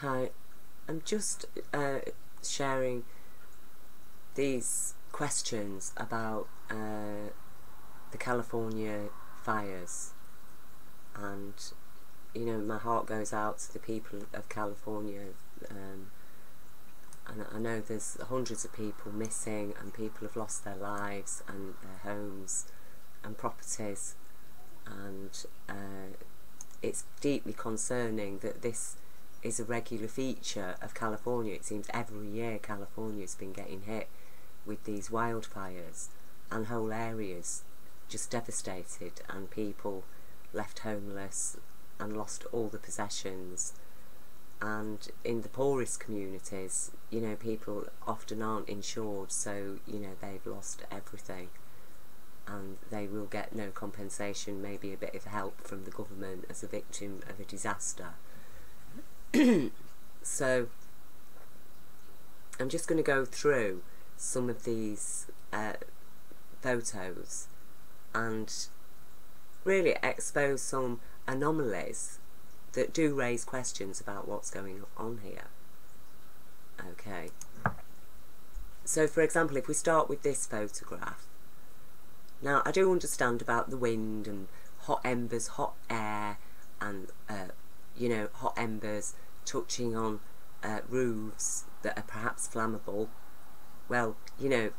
Hi, I'm just sharing these questions about the California fires, and you know, my heart goes out to the people of California, and I know there's hundreds of people missing, and people have lost their lives and their homes and properties, and it's deeply concerning that this is a regular feature of California. It seems every year California's been getting hit with these wildfires, and whole areas just devastated, and people left homeless and lost all the possessions. And in the poorest communities, you know, people often aren't insured, so you know, they've lost everything, and they will get no compensation, maybe a bit of help from the government as a victim of a disaster. So I'm just going to go through some of these photos and really expose some anomalies that do raise questions about what's going on here. Okay, so for example, if we start with this photograph, now I do understand about the wind and hot embers, hot air, and you know, hot embers touching on roofs that are perhaps flammable. Well, you know,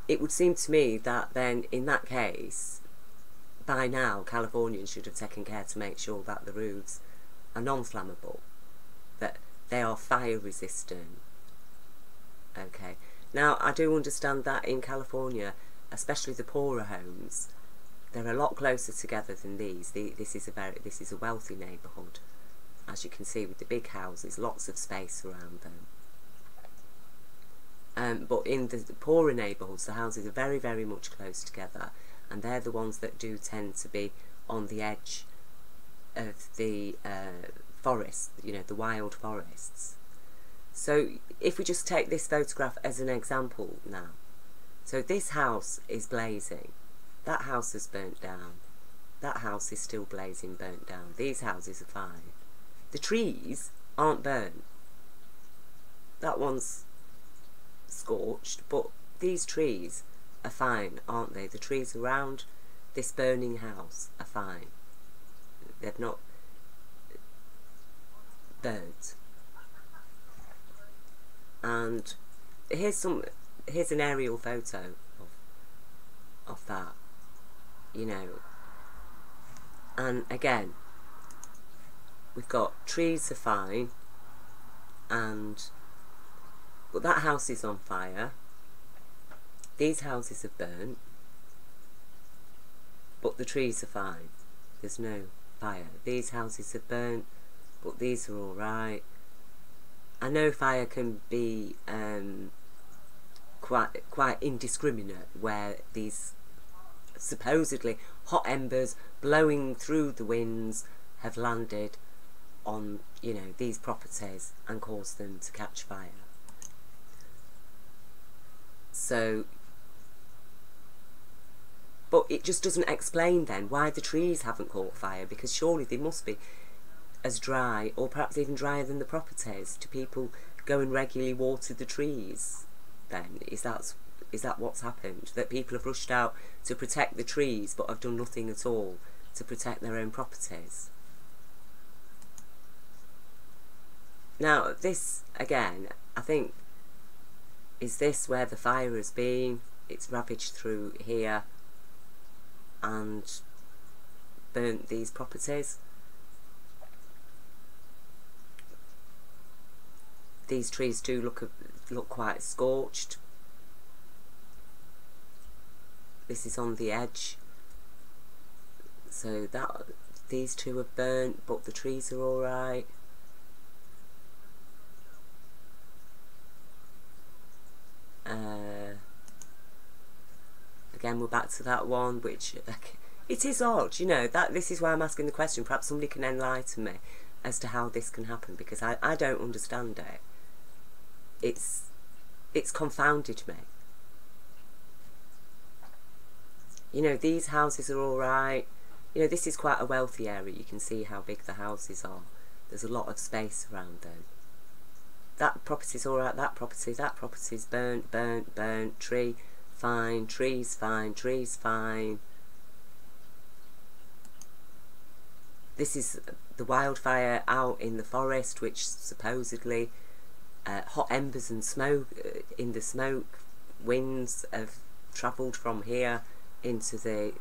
it would seem to me that then in that case, by now Californians should have taken care to make sure that the roofs are non-flammable, that they are fire resistant. Okay, now I do understand that in California, especially the poorer homes, they're a lot closer together than these. This is a wealthy neighbourhood, as you can see, with the big houses, lots of space around them. But in the poorer neighbourhoods, the houses are very, very much close together, and they're the ones that do tend to be on the edge of the forest, you know, the wild forests. So if we just take this photograph as an example now, so this house is blazing, that house has burnt down, that house is still blazing, burnt down, these houses are fine. The trees aren't burnt, that one's scorched, but these trees are fine, aren't they? The trees around this burning house are fine, they've not burnt. And here's an aerial photo of that, you know, and again we've got trees are fine, but that house is on fire, these houses have burnt, but the trees are fine, there's no fire. These houses have burnt, but these are alright. I know fire can be quite indiscriminate, where these supposedly hot embers blowing through the winds have landed on, you know, these properties and caused them to catch fire. So, but it just doesn't explain then why the trees haven't caught fire, because surely they must be as dry, or perhaps even drier than the properties. Do people go and regularly water the trees then? Is that what's happened? That people have rushed out to protect the trees but have done nothing at all to protect their own properties? Now this, again, I think, is this where the fire has been? It's ravaged through here and burnt these properties. These trees do look quite scorched. This is on the edge, so that these two are burnt, but the trees are all right. Again, we're back to that one, which it is odd, you know. That this is why I'm asking the question. Perhaps somebody can enlighten me as to how this can happen, because I don't understand it. It's confounded me. You know, these houses are alright. You know, this is quite a wealthy area. You can see how big the houses are. There's a lot of space around them. that property's alright, that property's burnt, tree, fine, trees fine, trees fine. This is the wildfire out in the forest, which supposedly hot embers and smoke in the smoke winds have travelled from here into the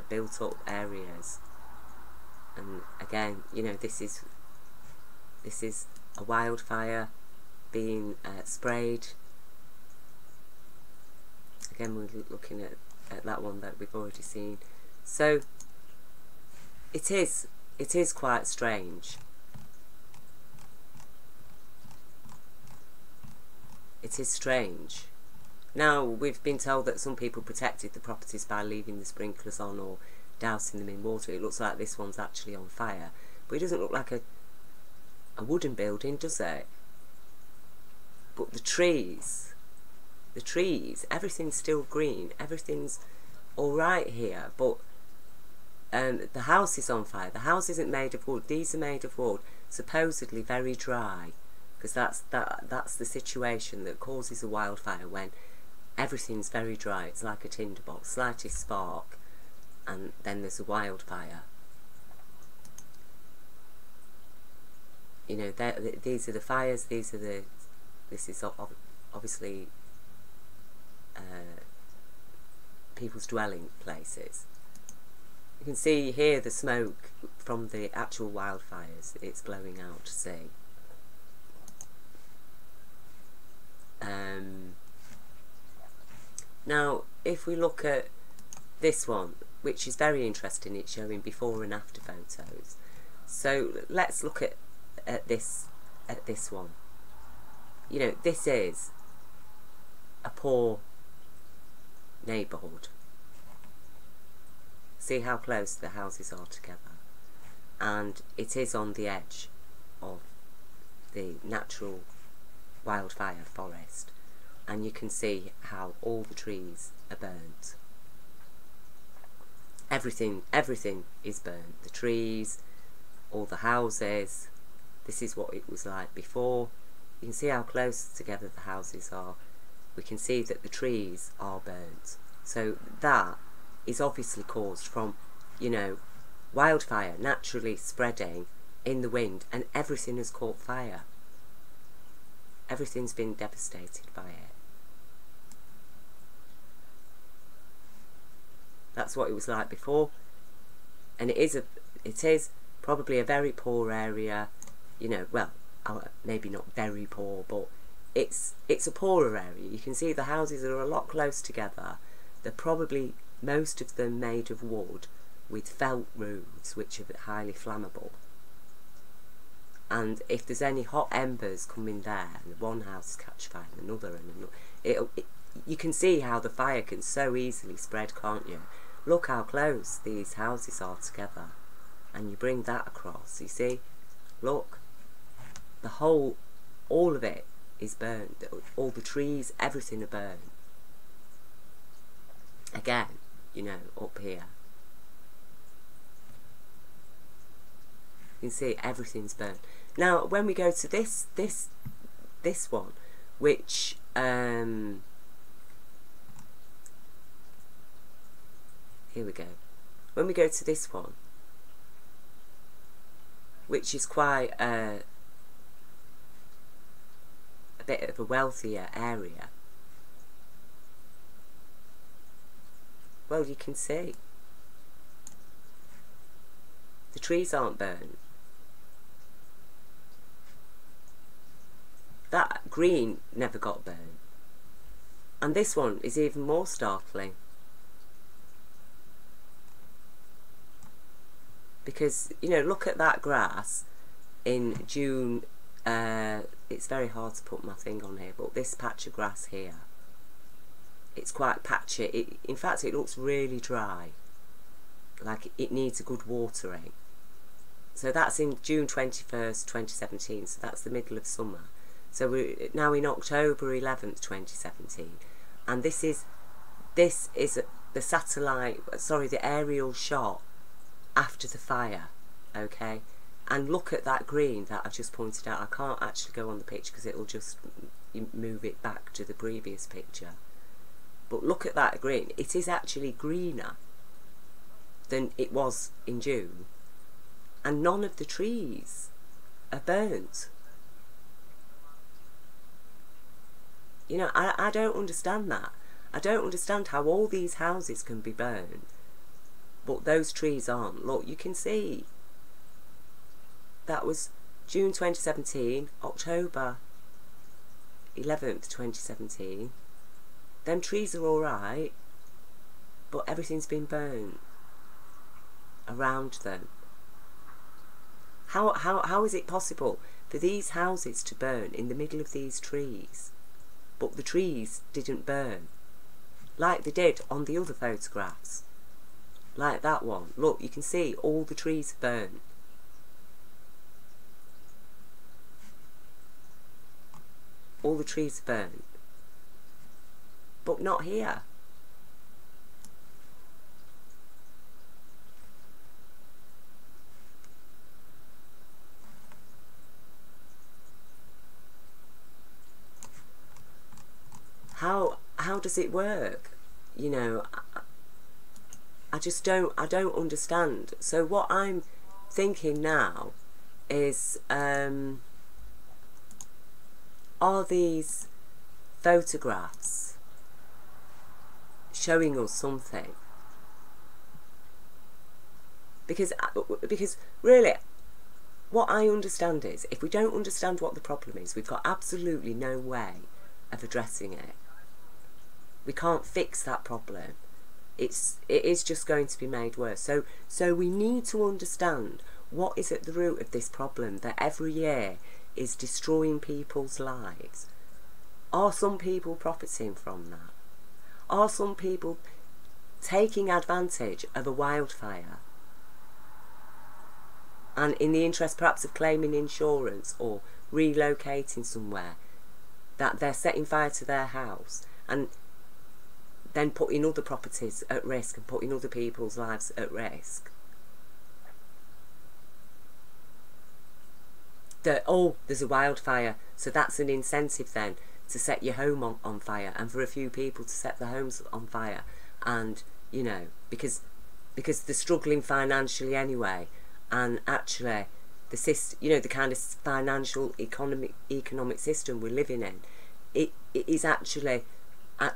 built up areas. And again, you know, this is a wildfire being sprayed. Again, we're looking at that one that we've already seen. So it is quite strange. It is strange. Now, we've been told that some people protected the properties by leaving the sprinklers on or dousing them in water. It looks like this one's actually on fire. But it doesn't look like a wooden building, does it? But the trees, everything's still green. Everything's alright here. But the house is on fire. The house isn't made of wood. These are made of wood, supposedly very dry. Because that's the situation that causes a wildfire, when everything's very dry. It's like a tinderbox, slightest spark, and then there's a wildfire. You know, these are the fires. This is obviously people's dwelling places. You can see here the smoke from the actual wildfires. It's blowing out to sea. Now, if we look at this one, which is very interesting, it's showing before and after photos. So let's look at this one. You know, this is a poor neighbourhood. See how close the houses are together, and it is on the edge of the natural wildfire forest, and you can see how all the trees are burnt. Everything is burnt. The trees, all the houses. This is what it was like before. You can see how close together the houses are. We can see that the trees are burnt. So that is obviously caused from, you know, wildfire naturally spreading in the wind, and everything has caught fire. Everything's been devastated by it. That's what it was like before, and it is probably a very poor area. You know, well, maybe not very poor, but it's a poorer area. You can see the houses are a lot close together. They're probably most of them made of wood with felt roofs, which are highly flammable. And if there's any hot embers coming there, and one house catch fire and another, you can see how the fire can so easily spread, can't you? Look how close these houses are together, and you bring that across. You see, look, all of it is burned. All the trees, everything are burned. Again, you know, up here, you can see everything's burnt. Now, when we go to this one, which here we go. When we go to this one, which is quite a bit of a wealthier area, well, you can see the trees aren't burnt. That green never got burnt. And this one is even more startling, because, you know, look at that grass in June. It's very hard to put my thing on here, but this patch of grass here, it's quite patchy. In fact, it looks really dry, like it needs a good watering. So that's in June 21st, 2017, so that's the middle of summer. So we're now in October 11th, 2017, and this is the satellite, sorry, the aerial shot after the fire, okay? And look at that green that I've just pointed out. I can't actually go on the picture because it'll just move it back to the previous picture. But look at that green. It is actually greener than it was in June. And none of the trees are burnt. You know, I don't understand that. I don't understand how all these houses can be burned, but those trees aren't. Look, you can see. That was June 2017, October 11th, 2017. Them trees are alright, but everything's been burnt around them. How is it possible for these houses to burn in the middle of these trees, but the trees didn't burn, like they did on the other photographs? Like that one. Look, you can see all the trees burn. All the trees burn. But not here. How does it work? You know, I just don't understand. So what I'm thinking now is, are these photographs showing us something? Because really, what I understand is, if we don't understand what the problem is, we've got absolutely no way of addressing it. We can't fix that problem. It is just going to be made worse. So we need to understand what is at the root of this problem that every year is destroying people's lives. Are some people profiting from that? Are some people taking advantage of a wildfire, and in the interest perhaps of claiming insurance or relocating somewhere, that they're setting fire to their house and then putting other properties at risk and putting other people's lives at risk? That, oh, there's a wildfire, so that's an incentive then to set your home on fire, and for a few people to set their homes on fire. And, you know, because they're struggling financially anyway, and actually the system, you know, the kind of financial economic system we're living in, it is actually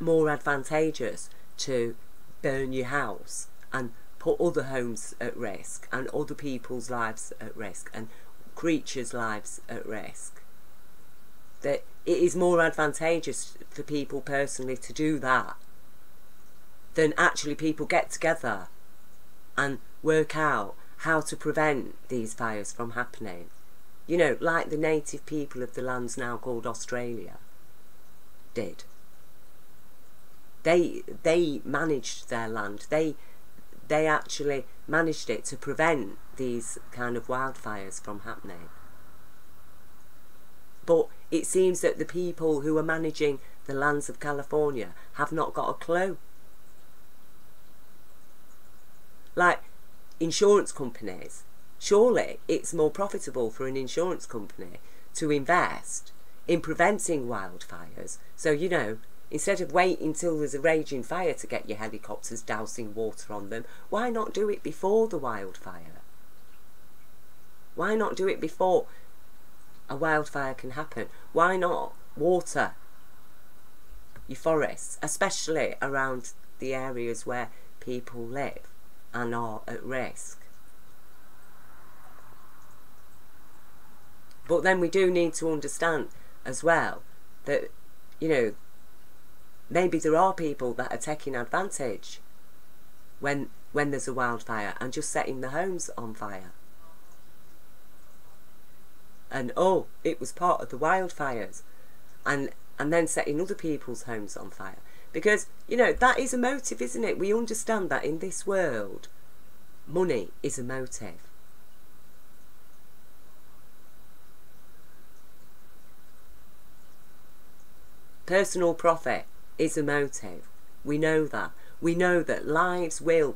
more advantageous to burn your house and put other homes at risk and other people's lives at risk and creatures' lives at risk. That it is more advantageous for people personally to do that than actually people get together and work out how to prevent these fires from happening. You know, like the native people of the lands now called Australia did. They managed their land. They actually managed it to prevent these kind of wildfires from happening. But it seems that the people who are managing the lands of California have not got a clue. Like insurance companies, surely it's more profitable for an insurance company to invest in preventing wildfires. So, you know, instead of waiting till there's a raging fire to get your helicopters dousing water on them, why not do it before the wildfire? Why not do it before a wildfire can happen? Why not water your forests, especially around the areas where people live and are at risk? But then we do need to understand as well that, you know, maybe there are people that are taking advantage when there's a wildfire and just setting their homes on fire. And oh, it was part of the wildfires, and then setting other people's homes on fire. Because, you know, that is a motive, isn't it? We understand that in this world, money is a motive. Personal profit is a motive. We know that. We know that lives will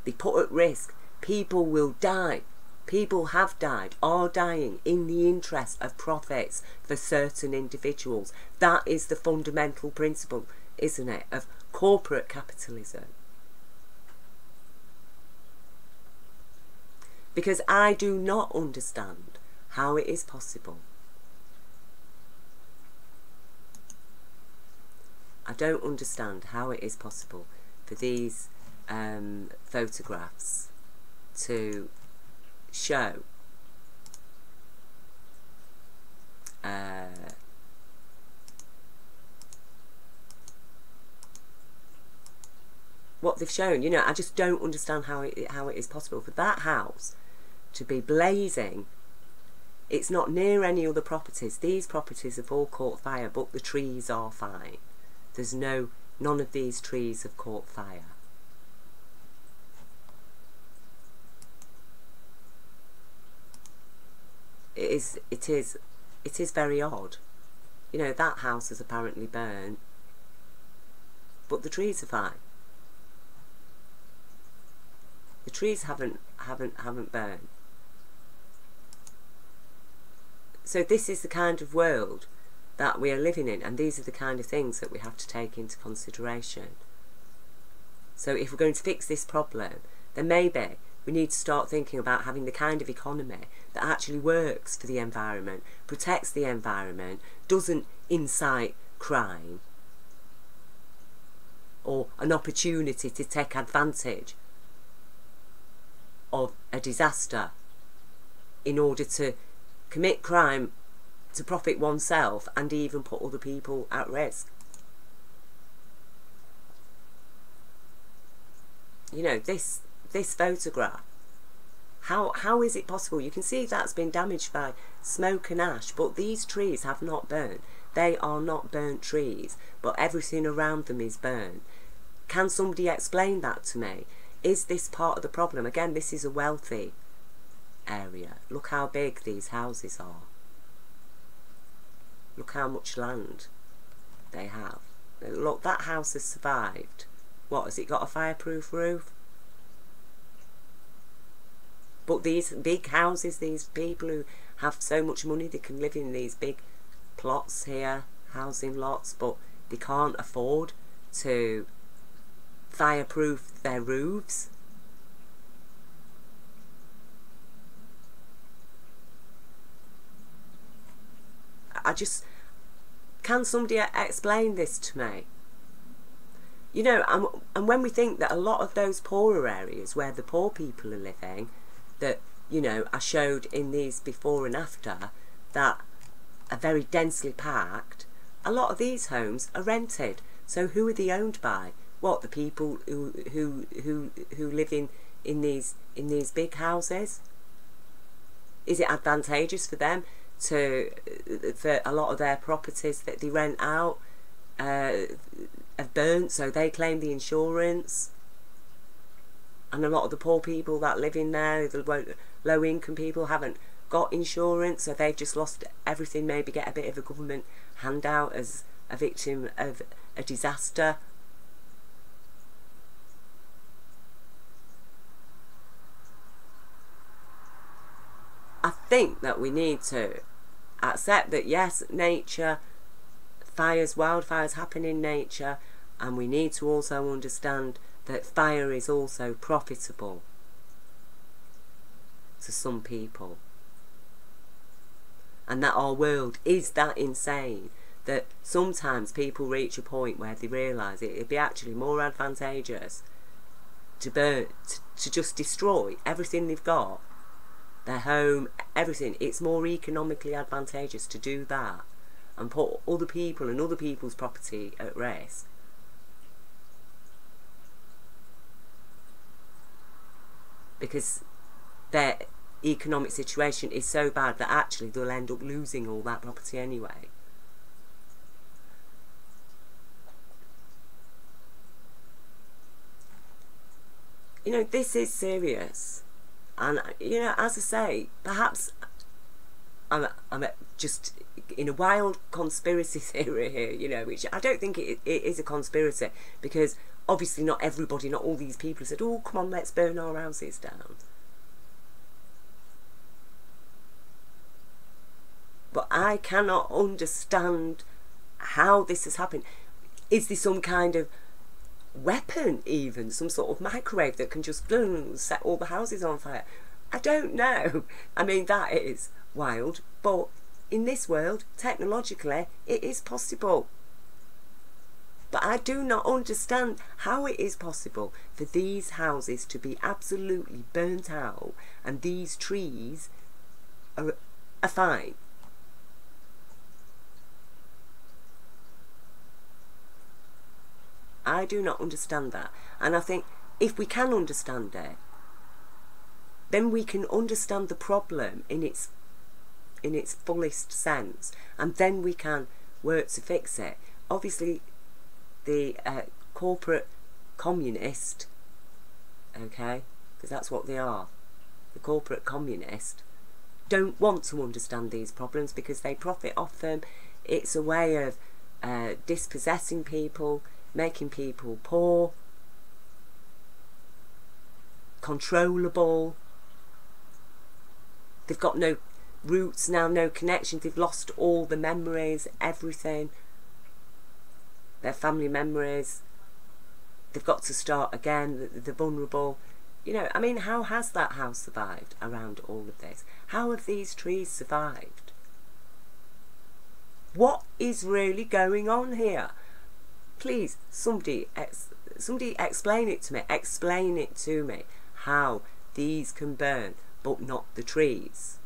be put at risk. People will die People have died, are dying in the interest of profits for certain individuals. That is the fundamental principle, isn't it, of corporate capitalism. Because I do not understand how it is possible. I don't understand how it is possible for these photographs to show what they've shown. You know, I just don't understand how it is possible for that house to be blazing. It's not near any other properties. These properties have all caught fire, but the trees are fine. There's none of these trees have caught fire. It is very odd. You know, that house is apparently burnt, but the trees are fine. The trees haven't burned. So this is the kind of world that we are living in, and these are the kind of things that we have to take into consideration. So if we're going to fix this problem, then maybe we need to start thinking about having the kind of economy that actually works for the environment, protects the environment, doesn't incite crime or an opportunity to take advantage of a disaster in order to commit crime to profit oneself and even put other people at risk. You know, this photograph, how is it possible? You can see that's been damaged by smoke and ash, but these trees have not burnt. They are not burnt trees, but everything around them is burnt. Can somebody explain that to me? Is this part of the problem? Again, this is a wealthy area. Look how big these houses are. Look how much land they have. Look, that house has survived. What, has it got a fireproof roof? But these big houses, these people who have so much money, they can live in these big plots here, housing lots, but they can't afford to fireproof their roofs. Can somebody explain this to me? You know, and when we think that a lot of those poorer areas where the poor people are living, that, you know, I showed in these before and after, that are very densely packed, a lot of these homes are rented. So who are they owned by? What, the people who live in these big houses? Is it advantageous for them for a lot of their properties that they rent out have burnt, so they claim the insurance? And a lot of the poor people that live in there, the low income people, haven't got insurance, so they've just lost everything, maybe get a bit of a government handout as a victim of a disaster. I think that we need to accept that, yes, nature, fires, wildfires happen in nature, and we need to also understand that fire is also profitable to some people. And that our world is that insane that sometimes people reach a point where they realise it'd be actually more advantageous to burn, to just destroy everything they've got, their home, everything. It's more economically advantageous to do that and put other people and other people's property at risk. Because their economic situation is so bad that actually they'll end up losing all that property anyway. You know, this is serious. And, you know, as I say, perhaps I'm just in a wild conspiracy theory here, you know, which I don't think it is a conspiracy, because obviously not everybody, not all these people have said, oh, come on, let's burn our houses down. but I cannot understand how this has happened. Is there some kind of weapon, even some sort of microwave that can just set all the houses on fire? I don't know. I mean, that is wild, but in this world, technologically, it is possible. But I do not understand how it is possible for these houses to be absolutely burnt out and these trees are fine. I do not understand that. And I think if we can understand it, then we can understand the problem in its fullest sense, and then we can work to fix it. Obviously, the corporate communist, okay, because that's what they are, the corporate communist, don't want to understand these problems because they profit off them. It's a way of dispossessing people, making people poor, controllable. They've got no roots now, no connections. They've lost all the memories, everything, their family memories. They've got to start again. They're vulnerable. You know, I mean, how has that house survived around all of this? How have these trees survived? What is really going on here? Please, somebody explain it to me. Explain it to me how these can burn, but not the trees.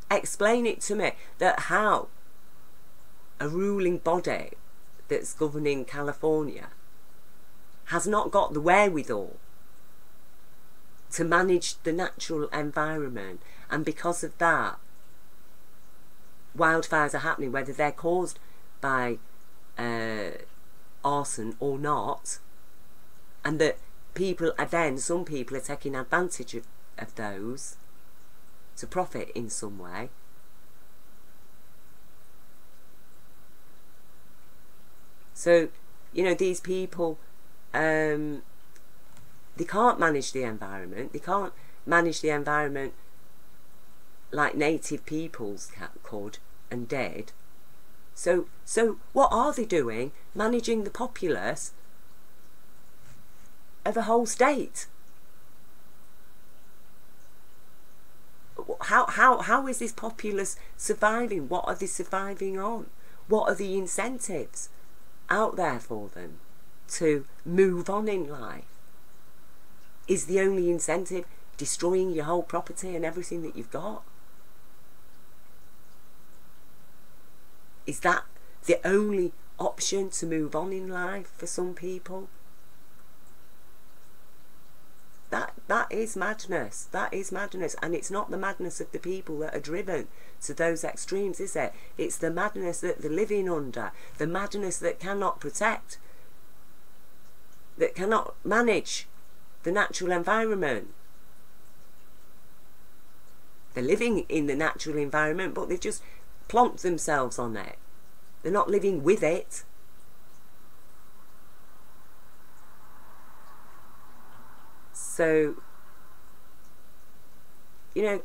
Explain it to me that how a ruling body that's governing California has not got the wherewithal to manage the natural environment, and because of that wildfires are happening, whether they're caused by arson or not, and that people are then, some people are taking advantage of those to profit in some way. So, you know, these people, they can't manage the environment. They can't manage the environment like native peoples could and did. So what are they doing? Managing the populace of a whole state. How is this populace surviving? What are they surviving on? What are the incentives out there for them to move on in life? Is the only incentive destroying your whole property and everything that you've got? Is that the only option to move on in life for some people? That is madness. That is madness. And it's not the madness of the people that are driven to those extremes, is it? It's the madness that they're living under. The madness that cannot protect, that cannot manage the natural environment. They're living in the natural environment, but they've just plonked themselves on it. They're not living with it. So, you know,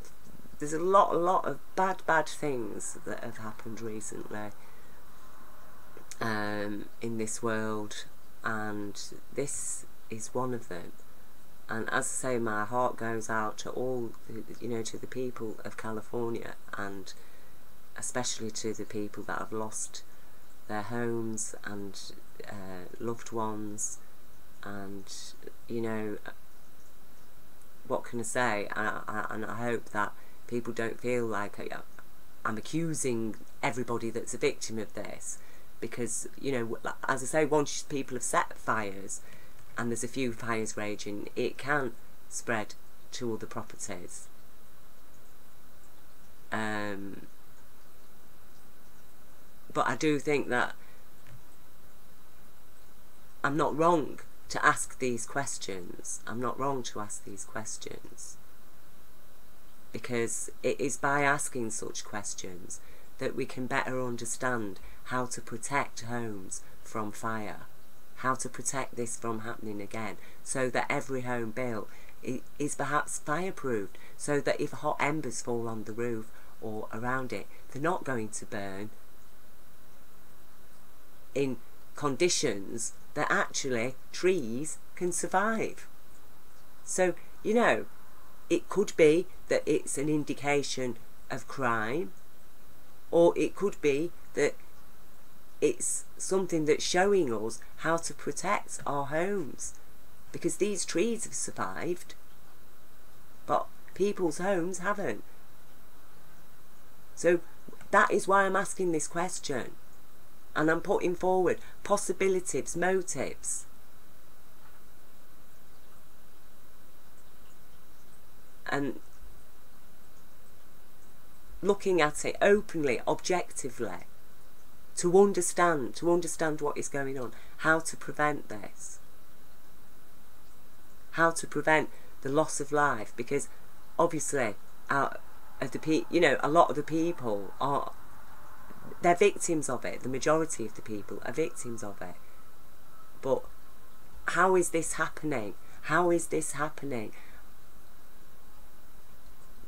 there's a lot of bad things that have happened recently in this world, and this is one of them. And as I say, my heart goes out to all, you know, to the people of California, and especially to the people that have lost their homes and loved ones. And, you know, what can I say? And I hope that people don't feel like I'm accusing everybody that's a victim of this, because, you know, as I say, once people have set fires and there's a few fires raging, it can spread to other properties. But I do think that I'm not wrong to ask these questions. I'm not wrong to ask these questions, because it is by asking such questions that we can better understand how to protect homes from fire, how to protect this from happening again, so that every home built is perhaps fireproofed, so that if hot embers fall on the roof or around it, they're not going to burn in conditions that actually trees can survive. So, you know, it could be that it's an indication of crime, or it could be that it's something that's showing us how to protect our homes, because these trees have survived, but people's homes haven't. So that is why I'm asking this question, and I'm putting forward possibilities, motives. And looking at it openly, objectively, to understand what is going on, how to prevent this, how to prevent the loss of life, because obviously you know, a lot of the people they're victims of it. The majority of the people are victims of it. But how is this happening? How is this happening?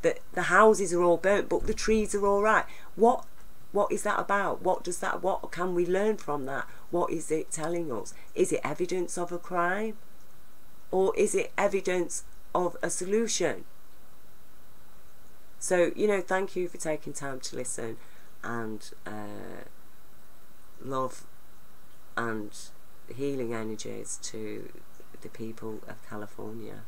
The houses are all burnt, but the trees are all right. What is that about? What can we learn from that? What is it telling us? Is it evidence of a crime? Or is it evidence of a solution? So, you know, thank you for taking time to listen, and love and healing energies to the people of California.